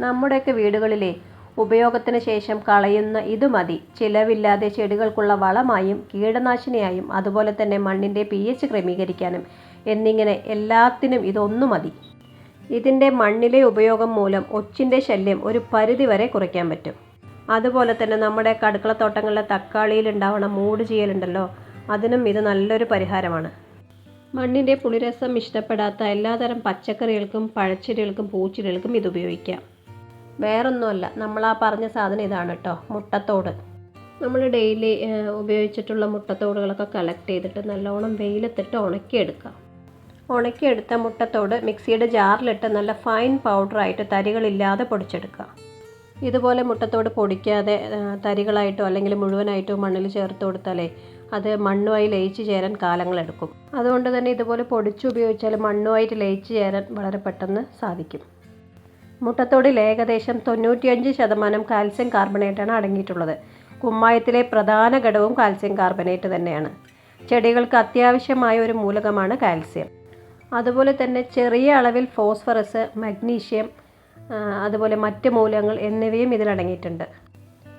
നമ്മുടെയൊക്കെ വീടുകളിലെ ഉപയോഗത്തിന് ശേഷം കളയുന്ന ഇത് മതി ചിലവില്ലാതെ ചെടികൾക്കുള്ള വളമായും കീടനാശിനിയായും അതുപോലെ തന്നെ മണ്ണിൻ്റെ pH ക്രമീകരിക്കാനും എന്നിങ്ങനെ എല്ലാത്തിനും ഇതൊന്നു മതി. ഇതിൻ്റെ മണ്ണിലെ ഉപയോഗം മൂലം ഒച്ചിൻ്റെ ശല്യം ഒരു പരിധി വരെ കുറയ്ക്കാൻ പറ്റും. അതുപോലെ തന്നെ നമ്മുടെ അടുക്കളത്തോട്ടങ്ങളിലെ തക്കാളിയിൽ ഉണ്ടാവണ മൂട് ചീയലുണ്ടല്ലോ, അതിനും ഇത് നല്ലൊരു പരിഹാരമാണ്. മണ്ണിൻ്റെ പുളിരസം ഇഷ്ടപ്പെടാത്ത എല്ലാതരം പച്ചക്കറികൾക്കും പഴച്ചെടികൾക്കും പൂച്ചെടികൾക്കും ഇത് ഉപയോഗിക്കാം. വേറൊന്നുമല്ല, നമ്മൾ ആ പറഞ്ഞ സാധനം ഇതാണ് കേട്ടോ, മുട്ടത്തോട്. നമ്മൾ ഡെയിലി ഉപയോഗിച്ചിട്ടുള്ള മുട്ടത്തോടുകളൊക്കെ കളക്ട് ചെയ്തിട്ട് നല്ലോണം വെയിലത്തിട്ട് ഉണക്കിയെടുക്കാം. ഉണക്കിയെടുത്ത മുട്ടത്തോട് മിക്സിയുടെ ജാറിലിട്ട് നല്ല ഫൈൻ പൗഡറായിട്ട് തരികളില്ലാതെ പൊടിച്ചെടുക്കുക. ഇതുപോലെ മുട്ടത്തോട് പൊടിക്കാതെ തരികളായിട്ടോ അല്ലെങ്കിൽ മുഴുവനായിട്ടോ മണ്ണിൽ ചേർത്ത് കൊടുത്താലേ അത് മണ്ണുമായി ലയിച്ച് ചേരാൻ കാലങ്ങളെടുക്കും. അതുകൊണ്ട് തന്നെ ഇതുപോലെ പൊടിച്ച് ഉപയോഗിച്ചാൽ മണ്ണുമായിട്ട് ലയിച്ച് ചേരാൻ വളരെ പെട്ടെന്ന് സാധിക്കും. മുട്ടത്തോടിൽ ഏകദേശം 95% കാൽസ്യം കാർബണേറ്റാണ് അടങ്ങിയിട്ടുള്ളത്. കുമ്മായത്തിലെ പ്രധാന ഘടകവും കാൽസ്യം കാർബണേറ്റ് തന്നെയാണ്. ചെടികൾക്ക് അത്യാവശ്യമായ ഒരു മൂലകമാണ് കാൽസ്യം. അതുപോലെ തന്നെ ചെറിയ അളവിൽ ഫോസ്ഫറസ്, മഗ്നീഷ്യം, അതുപോലെ മറ്റ് മൂലകങ്ങൾ എന്നിവയും ഇതിലടങ്ങിയിട്ടുണ്ട്.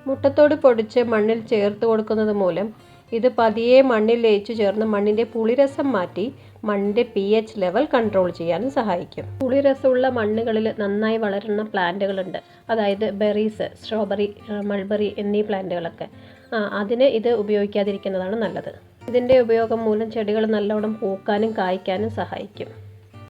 മുട്ടത്തോട് പൊടിച്ച് മണ്ണിൽ ചേർത്ത് കൊടുക്കുന്നത് മൂലം ഇത് പതിയെ മണ്ണിൽ ലയിച്ചു ചേർന്ന് മണ്ണിൻ്റെ പുളിരസം മാറ്റി മണ്ണിൻ്റെ pH ലെവൽ കൺട്രോൾ ചെയ്യാനും സഹായിക്കും. പുളിരസമുള്ള മണ്ണുകളിൽ നന്നായി വളരുന്ന പ്ലാന്റുകളുണ്ട്, അതായത് ബെറീസ്, സ്ട്രോബെറി, മൾബറി എന്നീ പ്ലാന്റുകളൊക്കെ. അതിന് ഇത് ഉപയോഗിക്കാതിരിക്കുന്നതാണ് നല്ലത്. ഇതിൻ്റെ ഉപയോഗം മൂലം ചെടികൾ നല്ലോണം പൂക്കാനും കായ്ക്കാനും സഹായിക്കും.